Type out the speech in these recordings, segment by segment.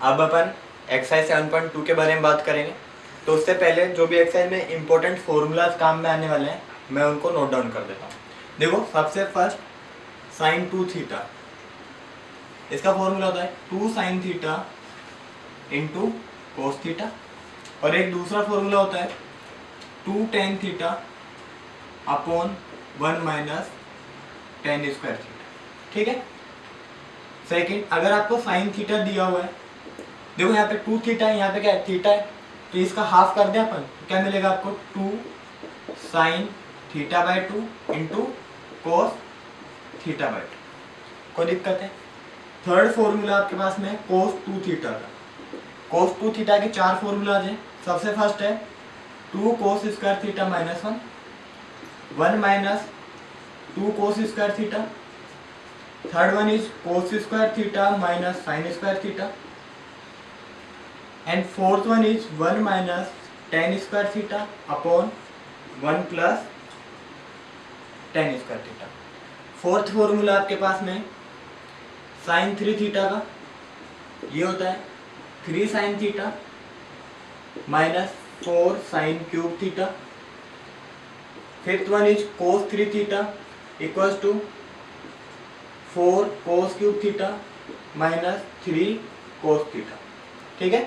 अब अपन एक्सरसाइज 7.2 के बारे में बात करेंगे। तो उससे पहले जो भी एक्सरसाइज में इंपॉर्टेंट फॉर्मूलाज काम में आने वाले हैं मैं उनको नोट डाउन कर देता हूँ। देखो सबसे फर्स्ट साइन 2 थीटा, इसका फॉर्मूला होता है 2 sine theta into cos theta, और एक दूसरा फॉर्मूला होता है 2 tan theta upon 1 minus tan square theta. ठीक है। सेकंड, अगर आपको साइन थीटा दिया हुआ है, देखो यहाँ पे 2 थीटा है, यहाँ पे क्या है थीटा है, तो इसका हाफ कर दें अपन, तो क्या मिलेगा आपको 2 sine theta by 2 into cos theta by 2। कोई दिक्कत है? थर्ड फॉर्मूला आपके पास में कोस 2 थीटा का। कोस 2 थीटा के 4 फॉर्मूलाज हैं। सबसे फर्स्ट है 2 cos square theta minus 1 minus 2 cos square theta. Third one is cos square theta minus sine square theta, and fourth one is 1 minus tan square theta upon 1 plus tan square theta. Fourth formula आपके पास में sign 3 theta का, ये होता है 3 sine theta minus 4 sine cube theta. Fifth one is cos 3 theta equals to 4 cos cube theta minus 3 cos theta. ठीक है।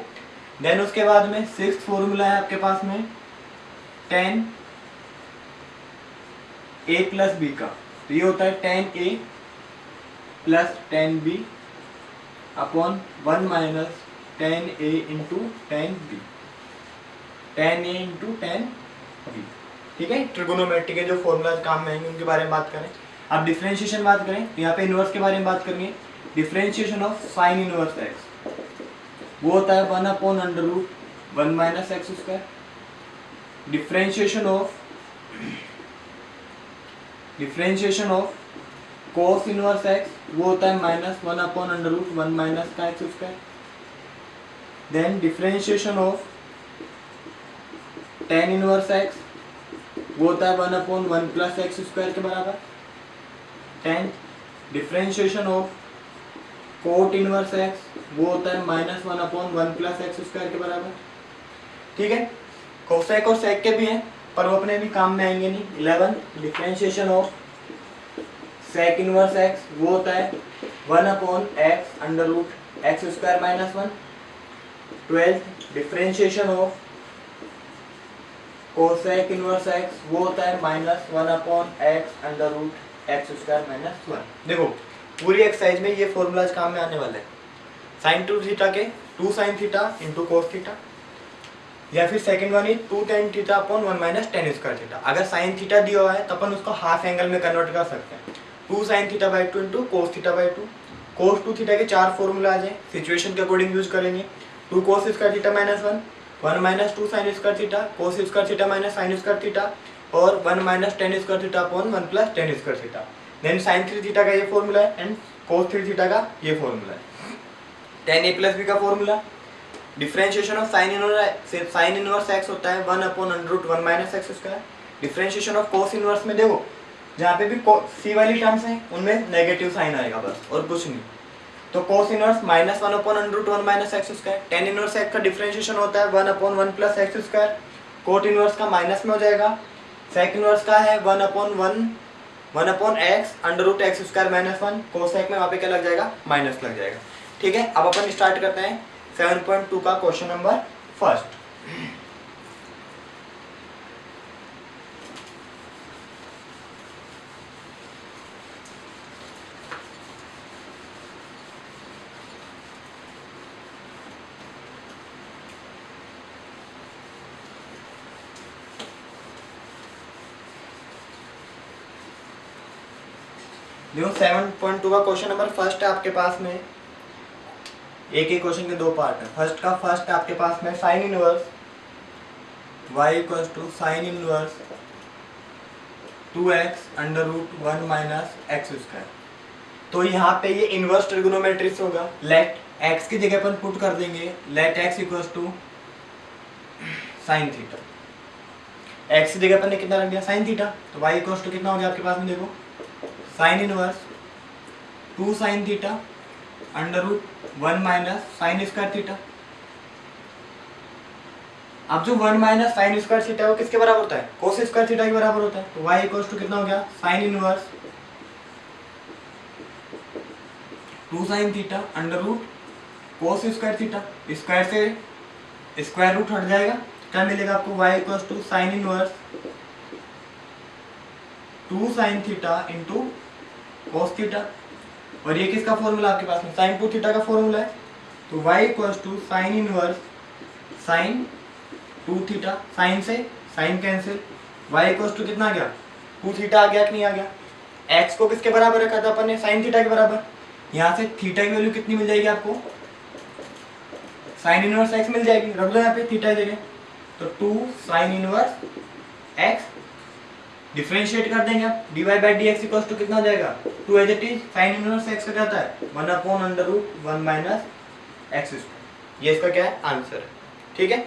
Then उसके बाद में सिक्स्थ फॉर्मूला है आपके पास में टेन ए प्लस बी का, तो ये होता है tan A plus tan B upon 1 minus tan A into tan B, tan A into tan B. ठीक है। ट्रिगोनोमेट्री के जो फॉर्मूला काम में आएंगे उनके बारे में बात करें। अब डिफरेंशिएशन बात करें तो यहाँ पे इनवर्स के बारे में बात करेंगे। Differentiation of sine inverse X वो होता है 1 upon under root 1 minus x square. Differentiation of cos inverse X वो होता है minus 1 upon under root 1 minus का x square. Then differentiation of tan inverse X वो होता है 1 अपॉन 1 प्लस एक्स स्क्वायर के बराबर। Tenth differentiation of cot inverse X वो होता है minus 1 upon 1 plus x square के बराबर। ठीक है। कोसेक और सेक के भी हैं पर वो अपने भी काम में आएंगे नहीं। 11 differentiation of sec inverse X वो होता है 1 upon X under root X square minus 1। 12 differentiation of cosec inverse X वो होता है minus 1 upon X under root X square minus 1। देखो पूरी एक्सरसाइज में ये फॉर्मूलाज काम में आने वाले हैं। साइन 2 थीटा के 2 sine theta into cos theta, या फिर second one is 2 tan theta upon 1 minus tan square theta. अगर साइन थीटा दिया हुआ है तो अपन उसको हाफ एंगल में कन्वर्ट कर सकते हैं। 2 sine theta by 2 into cos theta by 2। Cos 2 theta के 4 फॉर्मूलाज हैं, सिचुएशन के अकॉर्डिंग यूज करेंगे। 2 cos square theta minus 1 minus 2 sine square theta, cos square theta minus sine square theta, और 1 minus tan square theta upon 1 plus tan square theta. Then sine 3 theta का ये formula है and cos 3 theta का ये formula है। Tan A plus B का formula. Differentiation of sine inverse X होता है 1 upon under root 1 minus x square. Differentiation of cos inverse में देखो जहाँ पे भी सी वाली टर्म्स हैं उनमें नेगेटिव साइन आएगा बस और कुछ नहीं। तो cos inverse minus 1 upon under root 1 minus x square. Tan inverse X का डिफरेंशिएशन होता है 1 upon 1 plus x square. Cot inverse का माइनस में हो जाएगा। सेक इनवर्स का है 1 upon X under root X square minus 1। Cosec में वहाँ पे क्या लग जाएगा माइनस लग जाएगा। ठीक है। अब अपन स्टार्ट करते हैं 7.2 का क्वेश्चन नंबर फर्स्ट। देखो 7.2 का क्वेश्चन नंबर फर्स्ट है आपके पास में। एक ही क्वेश्चन के दो पार्ट है। फर्स्ट आपके पास में sine inverse y equals to sine inverse 2x under root 1 minus x square. तो यहाँ पे ये इनवर्स ट्रिगोनोमेट्री से होगा। लेट x की जगह पर पुट कर देंगे, let x equals to sine theta. x की जगह पर ने कितना रख दिया साइन थीटा, तो y इक्वल्स टू कितना हो गया आपके पास में देखो sine inverse 2 sine theta under root 1 minus sine square theta. अब जो 1 माइनस साइन स्क्वायर थीटा वो किसके बराबर होता है? कोस स्क्वायर थीटा के बराबर होता है। तो y इक्वल्स टू कितना हो गया? Sine inverse 2 sine theta under root cos square theta. Square से स्क्वायर रूट हट जाएगा, क्या मिलेगा आपको? y equals to sine inverse 2 sine theta into cos theta. और ये किसका फॉर्मूला आपके पास में? साइन 2 थीटा का फॉर्मूला है। तो y equals to sine inverse sine 2 theta. Sine से sine cancel, y equals to कितना आ गया? 2 थीटा आ गया कि नहीं आ गया? x को किसके बराबर रखा था अपन ने? साइन थीटा के बराबर। यहाँ से थीटा की वैल्यू कितनी मिल जाएगी आपको? साइन इनवर्स x मिल जाएगी। रख दो यहाँ पे थीटा जगह, तो 2 साइन इनवर्स x। डिफरेंशिएट कर देंगे आप, dy by D x equals to कितना हो जाएगा? 2 as it is sine inverse x का क्या आता है? 1 upon under root 1 minus x square. ये इसका क्या है? आंसर है। ठीक है।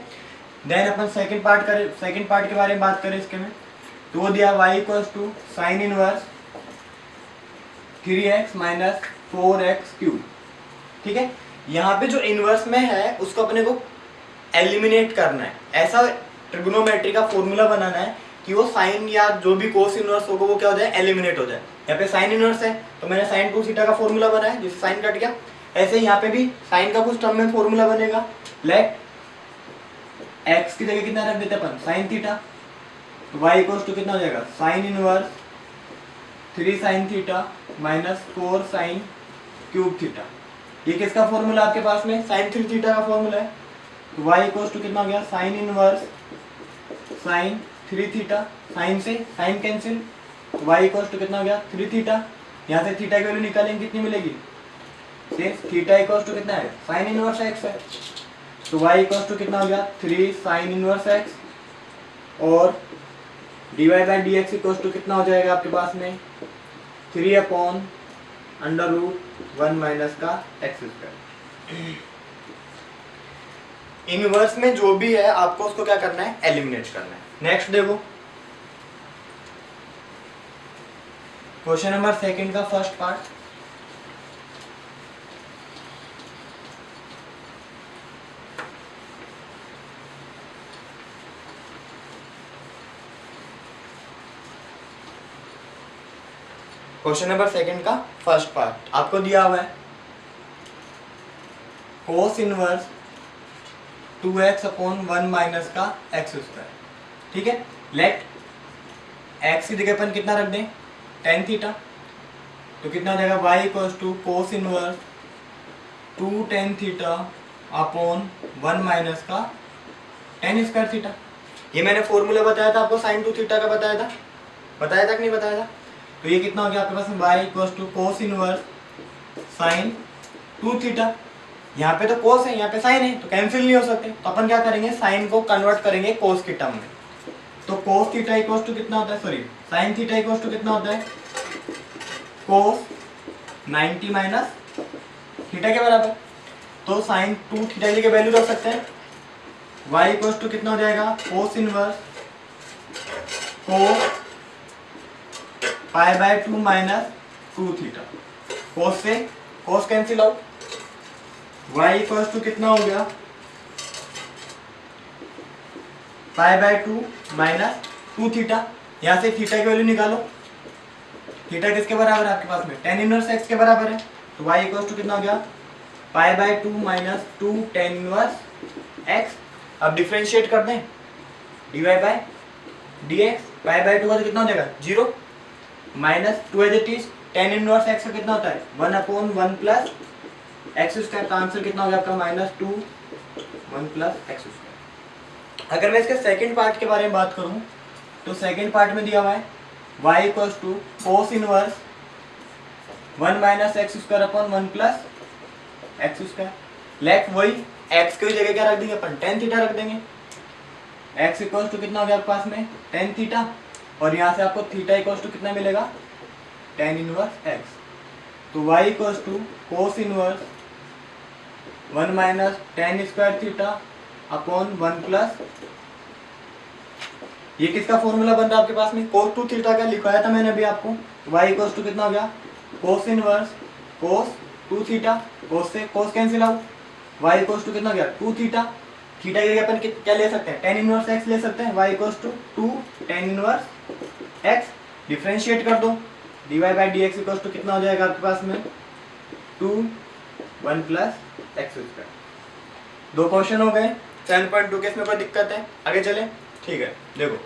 देन अपन सेकंड पार्ट के बारे में बात करें इसके में, तो वो दिया y equals to sine inverse 3x minus 4x cube. ठीक है। यहाँ पे जो इनवर्स में है उसको अपने को एलिमिनेट करना है। ऐसा ट्रिग्नोमेट्री का फॉर्मूला बनाना है कि वो साइन या जो भी कोस इनवर्स होगा वो क्या हो जाए? एलिमिनेट हो जाए। यहाँ पे साइन इनवर्स है तो मैंने साइन 2 थीटा का फॉर्मूला बनाया जिससे साइन कट गया। ऐसे यहाँ पे भी साइन का कुछ टर्म में फॉर्मूला बनेगा। लेट x की जगह कितना रख देते अपन? Sine theta. तो y इक्वल्स टू कितना हो जाएगा? Sine inverse 3 sine theta minus 4 sine cube theta. ये किसका फॉर्मूला आपके पास में? साइन 3 थीटा का फॉर्मूला है। तो y इक्वल्स टू कितना हो गया? Sine inverse sine 3 theta. Sine से sine cancel, y equals to कितना हो गया? 3 थीटा। यहाँ से थीटा की वैल्यू निकालेंगे कितनी मिलेगी? थीटा इक्वल्स टू कितना है? साइन इनवर्स x है। तो y इक्वल्स टू कितना हो गया? 3 साइन इनवर्स x। और dy by D x equals to कितना हो जाएगा आपके पास में? 3 अपॉन अंडर रूट 1 माइनस का एक्स स्क्वायर। इनवर्स में जो भी है आपको उसको क्या करना है? एलिमिनेट करना है। नेक्स्ट देखो क्वेश्चन नंबर सेकंड का first part. Question number second का फर्स्ट पार्ट आपको दिया हुआ है कोस इनवर्स 2x अपॉन 1 माइनस का एक्स स्क्वायर। ठीक है। लेट x की जगह अपन कितना रख दें? tan theta. तो कितना हो जाएगा? y equals to cos inverse 2 tan theta upon 1 minus का tan स्क्वायर थीटा। ये मैंने फॉर्मूला बताया था आपको, साइन 2 थीटा का बताया था कि नहीं बताया था? तो ये कितना हो गया आपके पास में? y equals to cos inverse sine 2 theta. यहाँ पे तो कोस है, यहाँ पे साइन है, तो कैंसिल नहीं हो सकते। तो अपन क्या करेंगे? साइन को कन्वर्ट करेंगे कोस के टर्म में। तो कोस थीटा इक्वल्स टू कितना होता है? Sorry, sine theta equals to कितना होता है? कोस 90 माइनस थीटा के बराबर। तो साइन 2 थीटा की वैल्यू रख सकते हैं। y इक्वल्स टू कितना हो जाएगा? Cos inverse cos pi by 2 minus 2 theta. Cos से cos cancel out. y equals to कितना हो गया? Pi by 2 minus 2 theta. यहाँ से थीटा की वैल्यू निकालो। थीटा किसके बराबर है आपके पास में? tan इनवर्स x के बराबर है। तो y इक्वल्स टू कितना हो गया? Pi by 2 minus 2 tan inverse x। अब डिफरेंशिएट कर दें, dy by dx। Pi by 2 का तो कितना हो जाएगा? 0 minus 2 as it is tan inverse x का कितना होता है? 1 अपॉन 1 प्लस एक्स स्क्वायर। का आंसर कितना हो गया आपका? -2 1 प्लस एक्स स्क्वायर। अगर मैं इसके सेकंड पार्ट के बारे में बात करूं तो सेकंड पार्ट में दिया हुआ है y equals to cos inverse 1 minus x square upon 1 plus x square. Let वही x की जगह क्या रख देंगे अपन? tan थीटा रख देंगे। x इक्वल्स टू कितना हो गया आपके पास में? tan theta. और यहाँ से आपको थीटा इक्वल्स टू कितना मिलेगा? tan inverse x। तो y equals to cos inverse 1 minus tan square theta upon 1 plus, ये किसका फॉर्मूला बन रहा है आपके पास में? कोस 2 थीटा का लिखवाया था मैंने अभी आपको। y इक्वल्स टू कितना हो गया? कोस इनवर्स कोस 2 थीटा कोस से cos cancel out, y equals to कितना गया 2 थीटा, थीटा की जगह अपन क्या ले सकते हैं tan इनवर्स x ले सकते हैं, y equals to 2 tan inverse x, differentiate कर दो, dy by D x equals to कितना हो जाएगा आपके पास में 2 1 प्लस एक्स स्क्वायर। दो क्वेश्चन हो गए 7.2 के, इसमें कोई दिक्कत है, आगे चले, ठीक है। देखो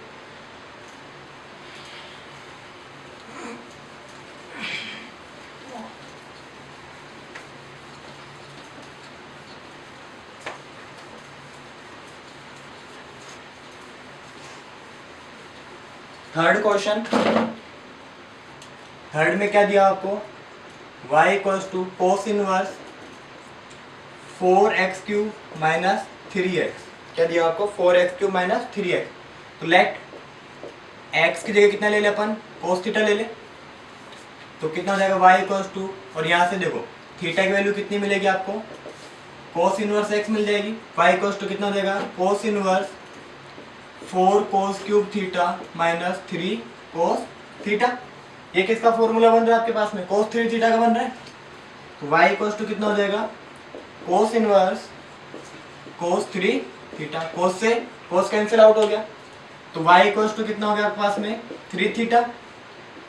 थर्ड क्वेश्चन, थर्ड में क्या दिया आपको y equals to cos inverse 4x cube minus 3x, क्या दिया आपको 4x क्यूब माइनस 3x। तो लेट x की जगह कितना ले ले अपन कोस थीटा ले ले, तो कितना हो जाएगा y इक्वल्स टू, और यहाँ से देखो थीटा की वैल्यू कितनी मिलेगी आपको कोस इनवर्स x मिल जाएगी, y इक्वल्स टू कितना हो जाएगा cos inverse 4 cos cube theta minus 3 cos theta. ये किसका फॉर्मूला बन रहा है आपके पास में कोस 3 थीटा का बन रहा है, तो y इक्वल्स टू कितना हो जाएगा कोस इनवर्स कोस 3 थीटा, कोस से कोस कैंसिल आउट हो गया, तो y इक्वल्स टू कितना हो गया आपके पास में 3 theta,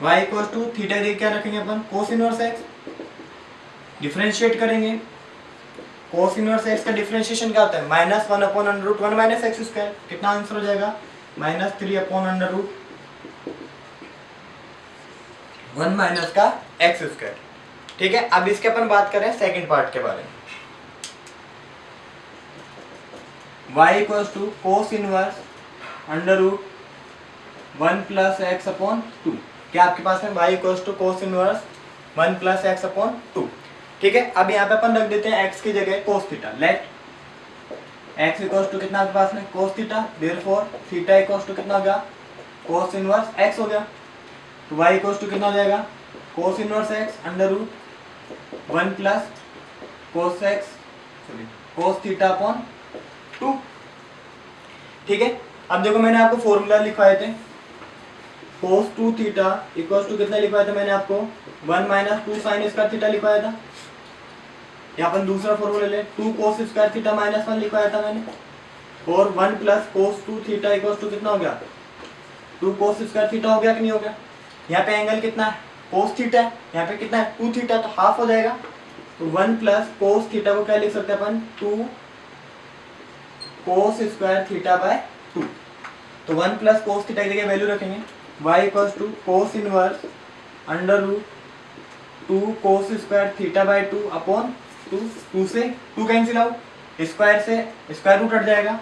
y equals to theta दे क्या रखेंगे अपन कोस इनवर्स x, डिफरेंशिएट करेंगे, कोस इनवर्स x का डिफरेंशिएशन क्या होता है minus 1 upon under root 1 minus x square, कितना आंसर हो जाएगा minus 3 upon under root 1 minus का एक्स स्क्वायर। ठीक है, अब इसके अपन बात करें सेकंड पार्ट के बारे में, y equals to cos inverse under root 1 plus x upon 2, क्या आपके पास में y equals to cos inverse 1 plus x upon 2। ठीक है, अब यहाँ पे अपन रख देते हैं x की जगह cos theta, let x equals to कितना आपके पास में cos theta, therefore theta equals to कितना हो गया कोस इनवर्स x हो गया, तो y इक्वल्स टू कितना हो जाएगा cos inverse x under root 1 plus cos x sorry cos theta upon 2। ठीक है, अब देखो मैंने आपको फॉर्मूला लिखवाए थे कोस 2 थीटा इक्वल्स टू कितना लिखवाया था मैंने आपको 1 माइनस 2 साइन स्क्वायर थीटा लिखवाया था, यहाँ पर दूसरा फॉर्मूला ले 2 कोस स्क्वायर थीटा माइनस 1 लिखवाया था मैंने, और 1 plus cos 2 theta equals to कितना हो गया 2 कोस स्क्वायर थीटा हो गया कि नहीं हो गया। यहाँ पे एंगल कितना है कोस थीटा है, यहाँ पे कितना है 2 थीटा, तो हाफ हो जाएगा, तो 1 प्लस कोस थीटा को क्या लिख सकते हैं अपन 2 कोस स्क्वायर थीटा बाय 2, तो 1 प्लस कोस थीटा की जगह वैल्यू रखेंगे y equals to cos inverse under root 2 cos square theta by 2 upon 2 से 2 कैंसिल आउट, स्क्वायर से स्क्वायर रूट हट जाएगा,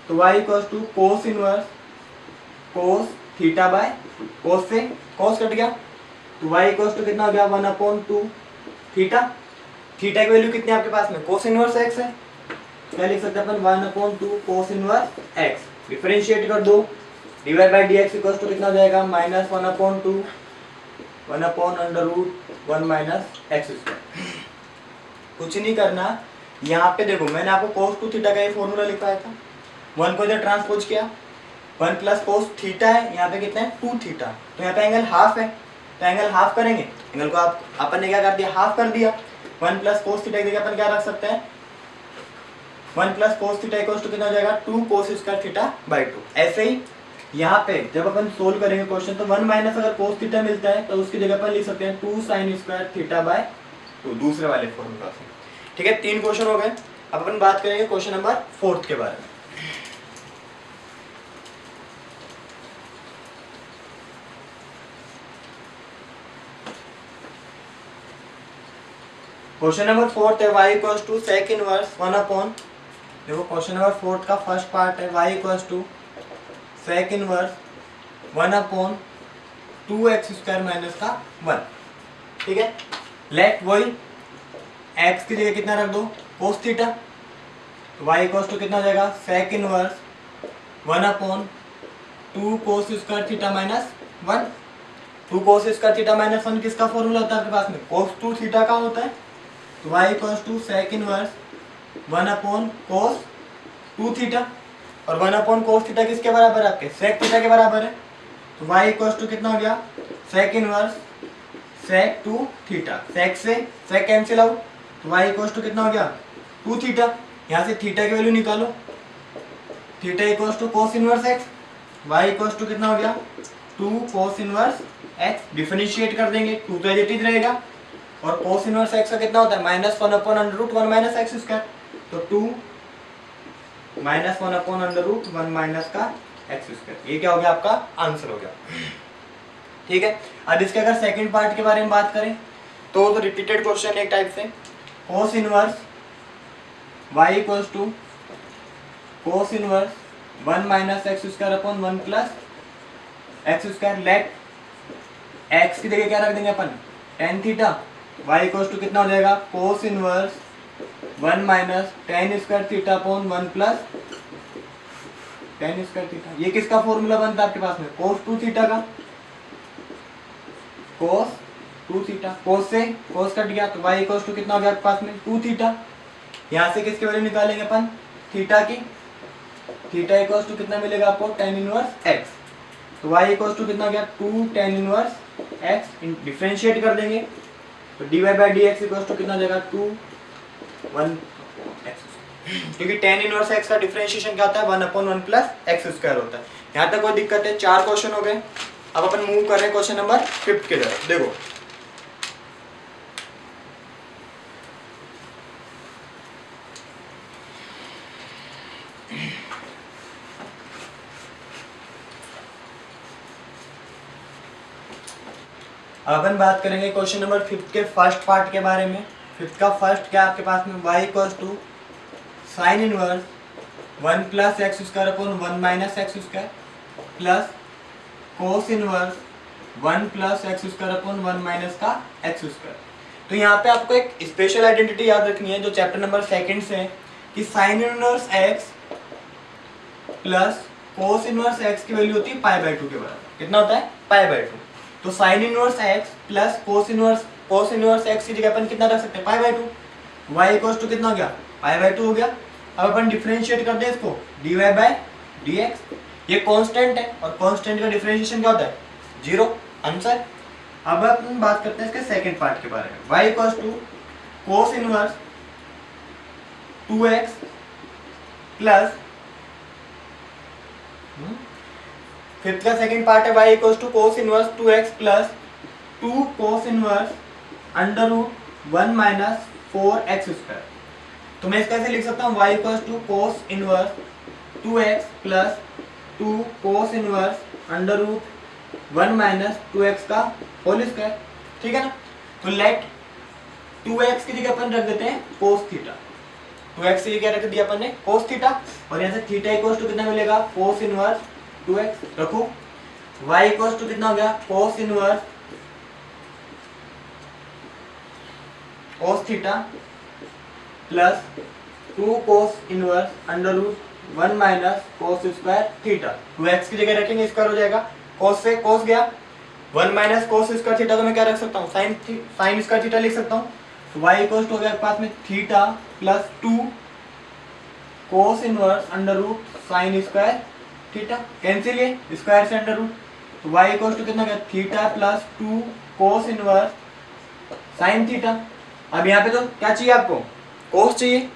तो y equals to cos inverse cos theta by cos से कोस कट गया, तो y इक्वल्स टू कितना हो गया 1 अपॉन 2 थीटा, थीटा की वैल्यू कितनी है आपके पास में कोस इनवर्स x है, क्या लिख सकते हैं अपन 1 upon 2 cos inverse x, differentiate कर दो, divide by dx equals to कितना हो जाएगा minus 1 upon 2 1 upon under root 1 minus x square. कुछ नहीं करना, यहाँ पे देखो मैंने आपको कोस 2 थीटा का ये फॉर्मूला लिखवाया था, 1 को इधर ट्रांसपोज किया, 1 प्लस कोस थीटा है, यहाँ पे कितना है 2 थीटा, तो यहाँ पे एंगल हाफ है, तो एंगल हाफ करेंगे, एंगल को अपन ने क्या कर दिया हाफ कर दिया, 1 प्लस कोस थीटा की जगह अपन क्या रख सकते हैं 1 plus cos theta equals to कितना हो जाएगा 2 कोस स्क्वायर थीटा बाय 2। ऐसे ही यहाँ पे जब अपन सोल्व करेंगे क्वेश्चन, तो 1 माइनस अगर कोस थीटा मिलता है तो उसकी जगह अपन लिख सकते हैं 2 साइन स्क्वायर थीटा बाय 2 दूसरे वाले फॉर्मूला से। ठीक है, 3 क्वेश्चन हो गए, अब अपन बात करेंगे क्वेश्चन नंबर 4 के बारे में। क्वेश्चन नंबर 4 है y equals to sec inverse 1 upon, देखो क्वेश्चन नंबर 4 का फर्स्ट पार्ट है y equals to sec inverse 1 upon 2x square minus का 1। ठीक है, लेट वही x की जगह कितना रख दो कोस थीटा, तो y इक्वल्स टू कितना हो जाएगा sec inverse 1 upon 2 cos square theta minus 1। 2 cos square theta minus 1 किसका फॉर्मूला होता है आपके पास में कोस 2 थीटा का होता है, तो y equals to sec inverse 1 upon cos 2 theta, और 1 अपॉन कोस थीटा किसके बराबर है आपके सेक थीटा के बराबर है, तो y इक्वल्स टू कितना हो गया सेक इनवर्स सेक 2 थीटा, सेक से सेक कैंसिल आउट, तो y इक्वल टू कितना हो गया 2 थीटा। यहाँ से थीटा की वैल्यू निकालो, theta equal to cos inverse x, y equal to कितना हो गया 2 कोस इनवर्स एक्स। डिफरेंशिएट कर देंगे, 2 तो एज इट इज रहेगा, और कोस इनवर्स एक्स का कितना होता है -1/√1 माइनस एक्स स्क्वायर, तो 2 -1/√1 माइनस का एक्स स्क्वायर। ये क्या हो गया आपका आंसर हो गया। ठीक है, अब इसके अगर सेकंड पार्ट के बारे में बात करें तो रिपीटेड क्वेश्चन एक टाइप से, cos inverse y equal to cos inverse 1 minus x square upon 1 plus x square. Let x की जगह क्या रख देंगे अपन tan theta, y equal to कितना हो जाएगा cos inverse 1 minus tan square theta upon 1 plus tan square theta. ये किसका फॉर्मूला बनता है आपके पास में कोस 2 थीटा का, कोस 2 थीटा, कोस से कोस कट गया तो y इक्वल टू कितना हो गया आपके पास में 2 थीटा। यहाँ से किसकी वैल्यू निकालेंगे अपन थीटा की, थीटा इक्वल टू कितना मिलेगा आपको tan इनवर्स x, तो y इक्वल टू कितना हो गया 2 tan इनवर्स x। डिफरेंशिएट कर देंगे तो dy by dx equal to कितना हो जाएगा 2 1 x, क्योंकि tan इनवर्स x का डिफरेंशिएशन क्या होता है 1/1 प्लस एक्स स्क्वायर होता है। यहाँ तक कोई दिक्कत है? 4 क्वेश्चन हो गए। अब अपन मूव कर रहे हैं क्वेश्चन नंबर 5 की तरफ। देखो अब अपन बात करेंगे क्वेश्चन नंबर 5 के फर्स्ट पार्ट के बारे में। 5 का फर्स्ट क्या आपके पास में y equal to sine inverse 1 plus x square upon 1 minus x square plus cos inverse 1 plus x square upon 1 minus का एक्स स्क्वायर। तो यहाँ पे आपको एक स्पेशल आइडेंटिटी याद रखनी है जो चैप्टर नंबर 2 से है कि sign inverse x plus cos inverse x की वैल्यू होती है π/2 के बराबर। कितना होता है π/2। तो sign inverse x plus cos inverse x की जगह अपन कितना रख सकते हैं π/2। y इक्वल टू कितना हो गया π/2 हो गया। अब अपन डिफरेंशिएट कर दें इसको dy बाई dx। ये कांस्टेंट है और कांस्टेंट का डिफरेंशिएशन क्या होता है 0, आंसर। अब अपन बात करते हैं इसके सेकंड पार्ट के बारे में। y equal to cos inverse 2x plus fifth का सेकंड पार्ट है y equal to cos inverse 2x plus 2 cos inverse √1 minus 4x square. तो मैं इसका ऐसे लिख सकता हूँ y equal to cos inverse 2x plus 2 cos inverse √1 minus 2x का होल स्क्वायर। ठीक है ना। तो लेट 2x की जगह अपन रख देते हैं कोस थीटा। 2x की जगह रख दिया अपन ने कोस थीटा, और यहाँ से थीटा इक्वल टू कितना मिलेगा कोस इनवर्स 2x रखो। y इक्वल टू कितना हो गया कोस inverse cos theta plus 2 cos inverse √1 minus cos square theta. 2x की जगह रखेंगे स्क्वायर हो जाएगा, कोस से कोस गया 1 माइनस कोस स्क्वायर थीटा, तो मैं क्या रख सकता हूँ साइन स्क्वायर थीटा लिख सकता हूँ। तो y इक्वल टू हो गया पास में theta plus 2 cos inverse √sin square theta. Cancel ये स्क्वायर से √, तो y इक्वल टू कितना गया theta plus 2 cos inverse sine theta. अब यहाँ पे तो क्या चाहिए आपको कोस चाहिए,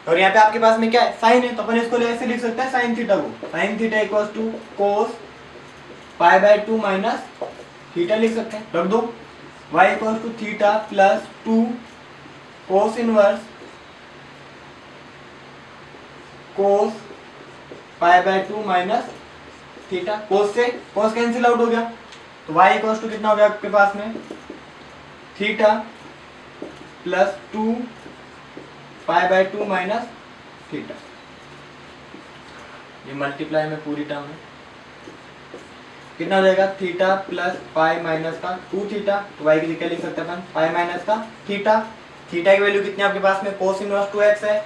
और यहाँ पे आपके पास में क्या है साइन है, तो अपन इसको ऐसे लिख सकते हैं साइन थीटा को, sine theta equal to cos π/2 minus theta लिख सकते हैं, रख दो। y equal to theta plus 2 cos inverse cos π/2 minus theta. Cos से कोस कैंसिल आउट हो गया, तो y इक्वल टू कितना हो गया आपके पास में थीटा प्लस 2 π/2 माइनस थीटा। ये मल्टीप्लाई में पूरी टर्म है, कितना हो जाएगा थीटा प्लस पाई माइनस का 2 थीटा। तो y की जगह लिख सकते हैं अपन पाई माइनस का थीटा। थीटा की वैल्यू कितनी आपके पास में कोस इनवर्स 2x है,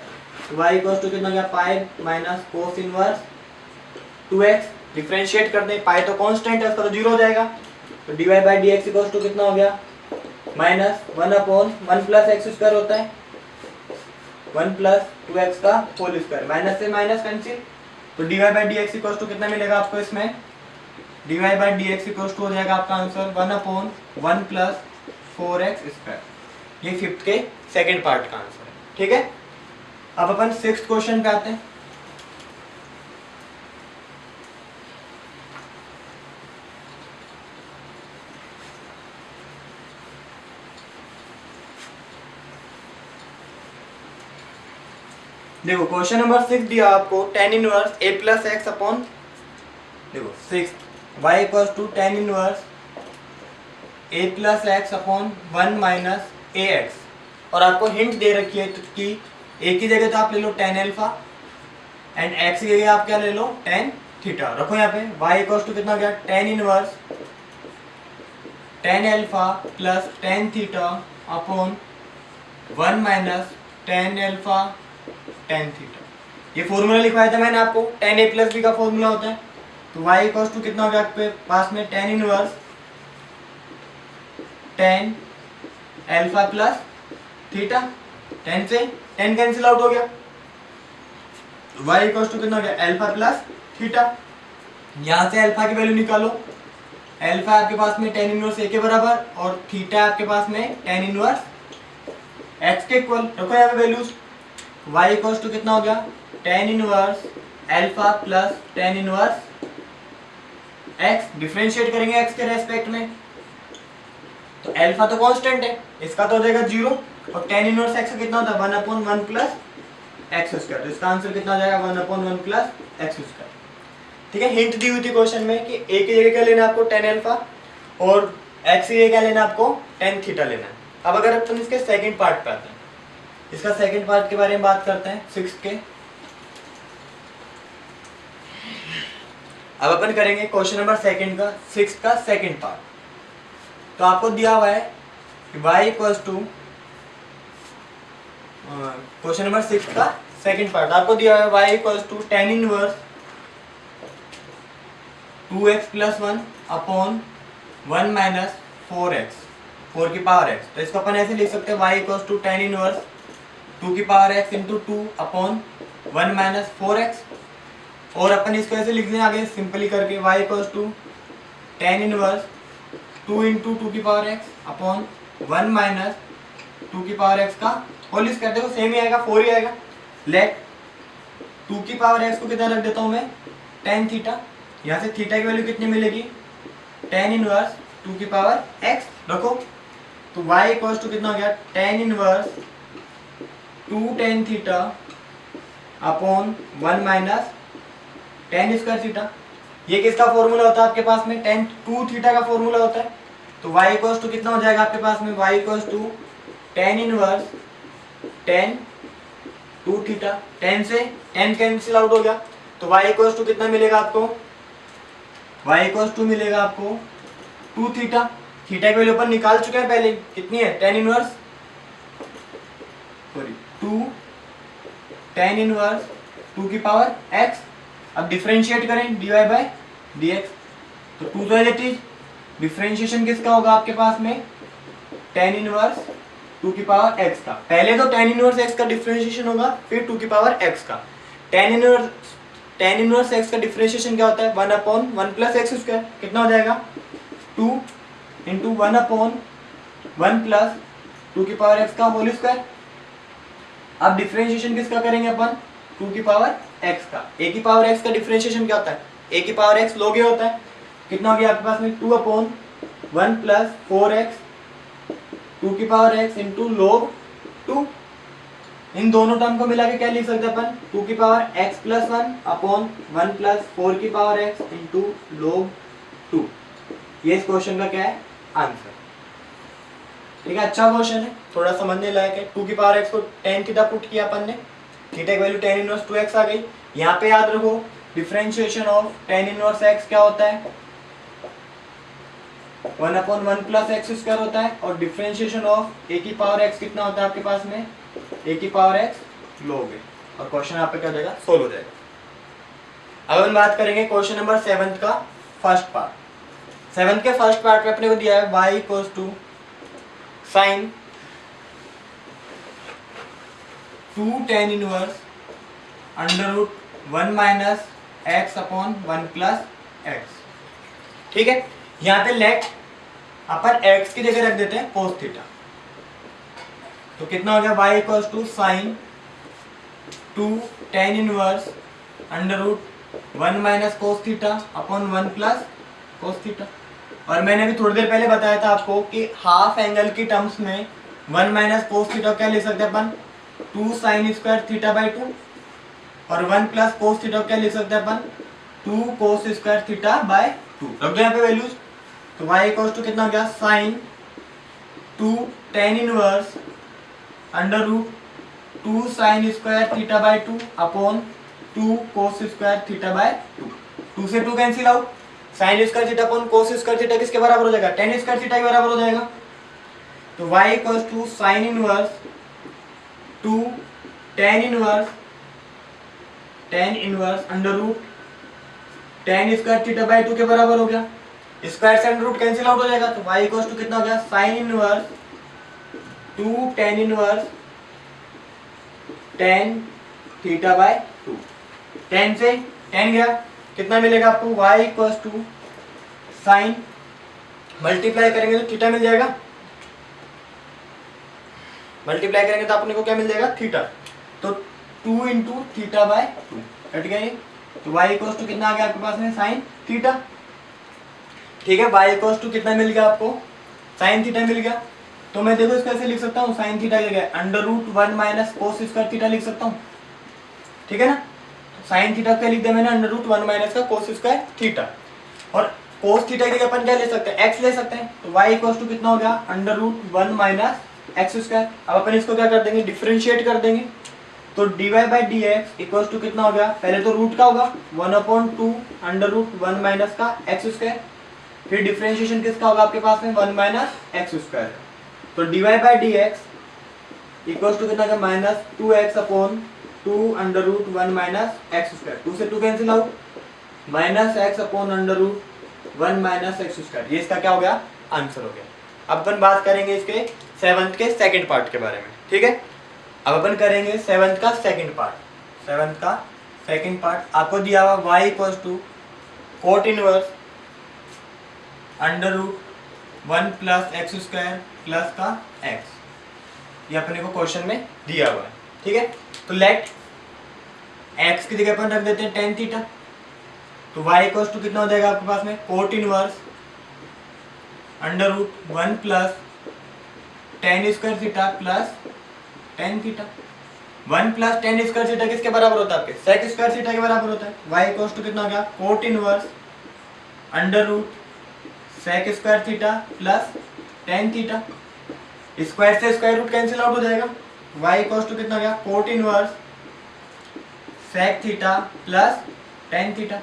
तो y इक्वल टू कितना हो गया pi minus cos inverse 2x। Differentiate कर दें, पाई तो कांस्टेंट है उसका तो 0 हो जाएगा, तो dy by dx equal to कितना हो गया -1/1 प्लस एक्स स्क्वायर होता है 1 प्लस 2x का होल स्क्वायर, माइनस से माइनस कैंसिल, तो dy by dx equal to कितना मिलेगा आपको इसमें dy by dx equal to हो जाएगा आपका आंसर 1/1 प्लस 4x स्क्वायर। ये फिफ्थ के सेकंड पार्ट का आंसर है। ठीक है, अब अपन सिक्स्थ क्वेश्चन पे आते हैं। देखो क्वेश्चन नंबर 6 दिया आपको tan inverse a plus x upon, देखो 6 y equals to tan inverse a plus x upon 1 minus a x, और आपको हिंट दे रखी है कि a की जगह तो आप ले लो tan अल्फा एंड x की जगह आप क्या ले लो tan थीटा। रखो यहाँ पे y इक्वल्स टू कितना गया tan inverse tan alpha plus tan theta upon 1 minus tan alpha tan theta. ये फॉर्मूला लिखवाया था मैंने आपको, tan a प्लस बी का फॉर्मूला होता है। तो y इक्वल्स टू कितना हो गया आपके पास में tan inverse tan alpha plus theta, tan से tan कैंसिल आउट हो गया, y इक्वल्स टू कितना हो गया अल्फा प्लस थीटा। यहाँ से अल्फा की वैल्यू निकालो, अल्फा आपके पास में tan इनवर्स a के बराबर और थीटा आपके पास में tan इनवर्स x के इक्वल। रखो यहाँ पे वैल्यूज, y इक्वल्स टू कितना हो गया tan inverse alpha plus tan inverse x, differentiate करेंगे x के रेस्पेक्ट में, तो अल्फा तो कांस्टेंट है, इसका तो हो जाएगा 0, और tan इनवर्स x का कितना होता है 1/1 प्लस एक्स स्क्वायर, तो इसका आंसर कितना हो जाएगा 1/1 प्लस एक्स स्क्वायर। ठीक है, हिंट दी हुई थी क्वेश्चन में कि a की जगह क्या लेना है आपको tan अल्फा और x की जगह क्या लेना है आपको tan थीटा लेना है। अब अगर अपन इसके सेकंड पार्ट पे आते हैं, इसका सेकंड पार्ट के बारे में बात करते हैं सिक्स के। अब अपन करेंगे क्वेश्चन नंबर सेकंड का, सिक्स का सेकंड पार्ट। तो आपको दिया हुआ है कि y equals to, question number six का सेकंड पार्ट आपको दिया हुआ है y equals to tan inverse 2x plus 1 upon 1 minus 4x, 4 की पावर x। तो इसको अपन ऐसे लिख सकते हैं y equals to tan inverse 2 की power x into 2 upon 1 minus 4x, और अपन इसको ऐसे लिख दें आगे सिंपली करके y equals to tan inverse 2 into 2 की पावर x अपॉन 1 माइनस 2 की पावर x का होल स्क्वायर। देखो सेम ही आएगा, 4 ही आएगा। लेट 2 की पावर x को कितना रख देता हूँ मैं tan थीटा, यहाँ से थीटा की वैल्यू कितनी मिलेगी tan इनवर्स 2 की पावर x रखो, तो y इक्वल्स टू कितना हो गया tan inverse 2 tan theta upon 1 minus tan square theta. ये किसका फॉर्मूला होता है आपके पास में tan 2 थीटा का फॉर्मूला होता है। तो y इक्वल्स टू कितना हो जाएगा आपके पास में y equals to tan inverse tan 2 theta, tan से tan कैंसिल आउट हो गया, तो y इक्वल्स टू कितना मिलेगा आपको, y इक्वल्स टू मिलेगा आपको 2 थीटा। थीटा की वैल्यू अपन निकाल चुके हैं पहले, कितनी है tan इनवर्स 2 tan इनवर्स 2 की पावर x। अब डिफरेंशिएट करें dy बाय dx, तो 2 तो एज इट इज, डिफरेंशिएशन किसका होगा आपके पास में tan इनवर्स 2 की पावर x का। पहले तो tan इनवर्स x का डिफरेंशिएशन होगा, फिर 2 की पावर x का। tan इनवर्स x का डिफरेंशिएशन क्या होता है 1/1 प्लस एक्स स्क्वायर, कितना हो जाएगा 2 इंटू 1/1 प्लस 2 की पावर x का होल स्क्वायर। अब डिफरेंशिएशन किसका करेंगे अपन 2 की पावर x का। a की पावर x का डिफरेंशिएशन क्या होता है, a की पावर x log a होता है, कितना हो गया आपके पास में 2/1 प्लस 4x 2 की पावर x इंटू log 2। इन दोनों टर्म को मिला के क्या लिख सकते हैं अपन 2 की power x plus 1 upon 1 plus 4 की पावर x इंटू log 2। ये इस क्वेश्चन का क्या है आंसर। ठीक है, अच्छा क्वेश्चन है, थोड़ा समझने लायक है। 2 की पावर x को tan थीटा पुट किया अपन ने, थीटा की वैल्यू tan इनवर्स 2x आ गई। यहाँ पे याद रखो differentiation of tan inverse x क्या होता है 1/1 प्लस एक्स स्क्वायर होता है, और डिफरेंशिएशन ऑफ a की पावर x कितना होता है आपके पास में a की पावर x log a, और क्वेश्चन यहाँ पे क्या हो जाएगा सोल्व हो जाएगा। अब हम बात करेंगे क्वेश्चन नंबर 7 का फर्स्ट पार्ट। 7 के फर्स्ट पार्ट में अपने को दिया है y equals to sine 2 tan inverse under root 1 minus x upon 1 plus x. ठीक है, यहाँ पे लेट अपन x की जगह रख देते हैं cos थीटा। तो कितना हो गया y equal to sine 2 tan inverse under root 1 minus cos theta upon 1 plus cos theta. और मैंने अभी थोड़ी देर पहले बताया था आपको कि हाफ एंगल की टर्म्स में 1 माइनस कोस थीटा क्या लिख सकते हैं अपन 2 साइन स्क्वायर थीटा बाई 2 और 1 प्लस कोस थीटा क्या लिख सकते हैं अपन 2 कोस स्क्वायर थीटा बाय 2। रख दो यहाँ पे वैल्यूज। तो y इक्वल टू कितना हो गया sine 2 tan inverse under root 2 sine square theta by 2 upon 2 cos square theta by 2। 2 से 2 cancel out, sine square theta upon cos square theta किसके बराबर हो जाएगा tan स्क्वायर थीटा के बराबर हो जाएगा। तो y equal to sine inverse 2 tan inverse under root tan square theta by 2 के बराबर हो गया। स्क्वायर से अंडर रूट कैंसिल आउट हो जाएगा। तो y इक्वल टू कितना हो गया sine inverse 2 tan inverse tan theta by 2। tan से tan गया, कितना मिलेगा आपको y equal to sine multiply करेंगे तो थीटा मिल जाएगा, मल्टीप्लाई करेंगे तो अपने को क्या मिल जाएगा थीटा। तो 2 इंटू थीटा बाय 2 कट गया ये। तो y इक्वल टू कितना आ गया आपके पास में साइन थीटा। ठीक है, y इक्वल टू कितना मिल गया आपको साइन थीटा मिल गया। तो मैं देखो इसको ऐसे लिख सकता हूँ साइन थीटा की जगह under root 1 minus cos square theta लिख सकता हूँ। ठीक है ना, तो साइन थीटा क्या लिख दिया मैंने अंडर रूट 1 माइनस का कोस स्क्वायर थीटा। और कोस थीटा की जगह अपन क्या ले सकते हैं x ले सकते हैं। तो y इक्वल टू कितना हो गया under root 1 minus x square. अब अपन इसको क्या कर देंगे डिफरेंशिएट कर देंगे। तो dy by D x equal to कितना हो गया, पहले तो रूट का होगा 1/2 अंडर रूट 1 माइनस का एक्स स्क्वायर, फिर डिफरेंशिएशन किसका होगा आपके पास में 1 माइनस एक्स स्क्वायर। तो dy by D x equal to कितना होगा minus 2x upon 2 under root 1 minus x square. 2 से 2 cancel out, minus x upon under root 1 minus x square. ये इसका क्या हो गया आंसर हो गया। अब अपन बात करेंगे इसके 7th के सेकंड पार्ट के बारे में। ठीक है, अब अपन करेंगे 7th का सेकंड पार्ट। 7th का सेकंड पार्ट आपको दिया हुआ y equal to cot inverse under root 1 plus x square plus का x, ये अपने को क्वेश्चन में दिया हुआ है। ठीक है, तो लेट x की जगह अपन रख देते हैं tan थीटा। तो y इक्वल टू कितना हो जाएगा आपके पास में cot inverse under root 1 plus tan square theta plus tan theta. 1 plus tan square theta किसके बराबर होता है आपके sec स्क्वायर थीटा के बराबर होता है। y इक्वल टू कितना हो गया cot inverse under root sec square theta plus tan theta. Square से स्क्वायर रूट कैंसिल आउट हो जाएगा। y इक्वल टू कितना हो गया cot inverse sec theta plus tan theta.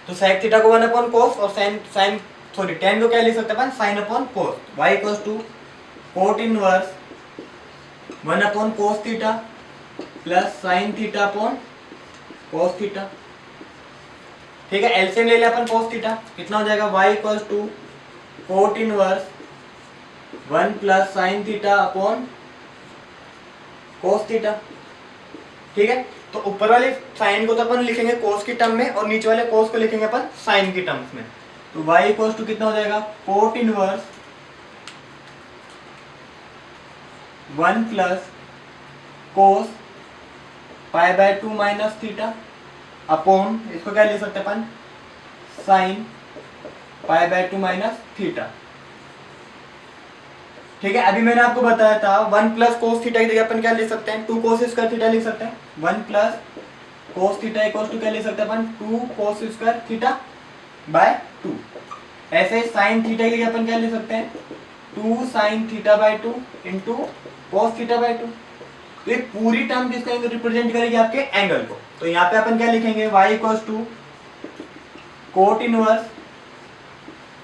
तो sec थीटा को 1 अपॉन cos और sin tan को क्या लिख सकते हैं sin upon cos। y equal to cot inverse 1 upon cos theta plus sin theta upon cos theta. ठीक है, एलसीएम ले लिया अपन cos थीटा, कितना हो जाएगा y equal to cot inverse 1 plus sin theta upon cos theta. ठीक है, तो ऊपर वाले sin को तो अपन लिखेंगे cos की टर्म में और नीचे वाले cos को लिखेंगे अपन sin की टर्म्स में। तो y इक्वल टू कितना हो जाएगा cot inverse 1 plus cos pi by 2 minus theta upon इसको क्या लिख सकते हैं अपन sine pi by 2 minus theta. ठीक है, अभी मैंने आपको बताया था 1 प्लस कोस थीटा की जगह अपन क्या लिख सकते हैं 2 कोस स्क्वायर थीटा लिख सकते हैं। 1 plus cos theta equal to क्या लिख सकते हैं अपन 2 कोस स्क्वायर थीटा बाय 2। ऐसे साइन थीटा की जगह अपन क्या लिख सकते हैं 2 sine theta by 2 into cos theta by 2। तो ये पूरी टर्म किसका रिप्रेजेंट करेगी आपके एंगल को। तो यहाँ पे अपन क्या लिखेंगे y equal to cot inverse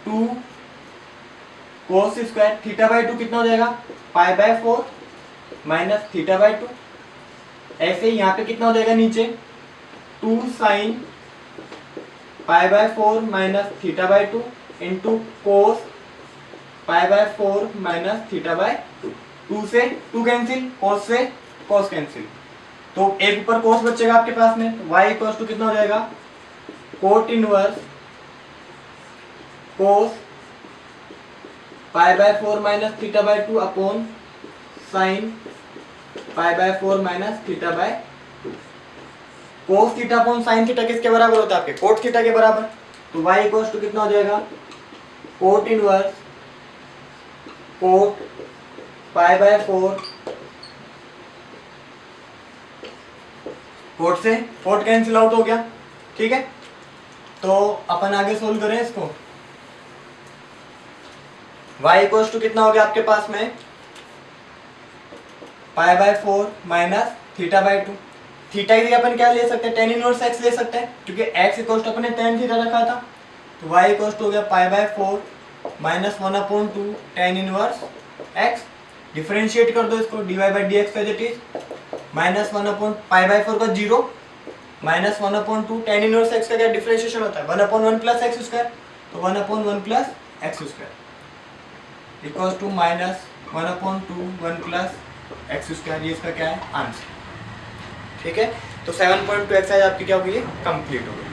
2 cos square theta by 2 कितना हो जाएगा pi by 4 minus theta by 2। ऐसे ही यहाँ पे कितना हो जाएगा नीचे 2 sign pi by 4 minus theta by 2 into cos pi by 4 minus theta by 2। 2 से 2 कैंसिल, कोस से कोस कैंसिल, तो एक ऊपर कोस बचेगा आपके पास में। तो y इक्वल टू कितना हो जाएगा cot inverse cos pi by 4 minus theta by 2 upon sine pi by 4 minus theta by 2। Cos theta upon sine theta किसके बराबर होता है आपके? कोट थीटा के बराबर। तो y इक्वल्स टू कितना हो जाएगा? Cot inverse cot pi by 4, cot से कोट कैंसिल आउट हो गया, ठीक है। तो अपन आगे सोल्व करें इसको। y इक्वल्स टू कितना हो गया आपके पास में? पाई by 4 minus theta by 2। Theta की जगह अपन क्या ले सकते हैं? टेन इनवर्स x ले सकते हैं, क्योंकि x इक्वल्स टू अपने टेन थीटा रखा था। तो y इक्वल्स टू हो गया pi by 4 minus 1/2 tan inverse x। Differentiate कर दो इसको, dy by D x as it is minus 1 pi by 4 का 0 माइनस 1/2 टेन इनवर्स x का क्या डिफरेंशिएशन होता है? 1/1 प्लस एक्स स्क्वायर। तो 1/1 plus x square equals to minus 1/2 1 plus x square. ये इसका क्या है? आंसर, ठीक है। तो 7.2 एक्सरसाइज आपकी क्या होगी? कंप्लीट होगी।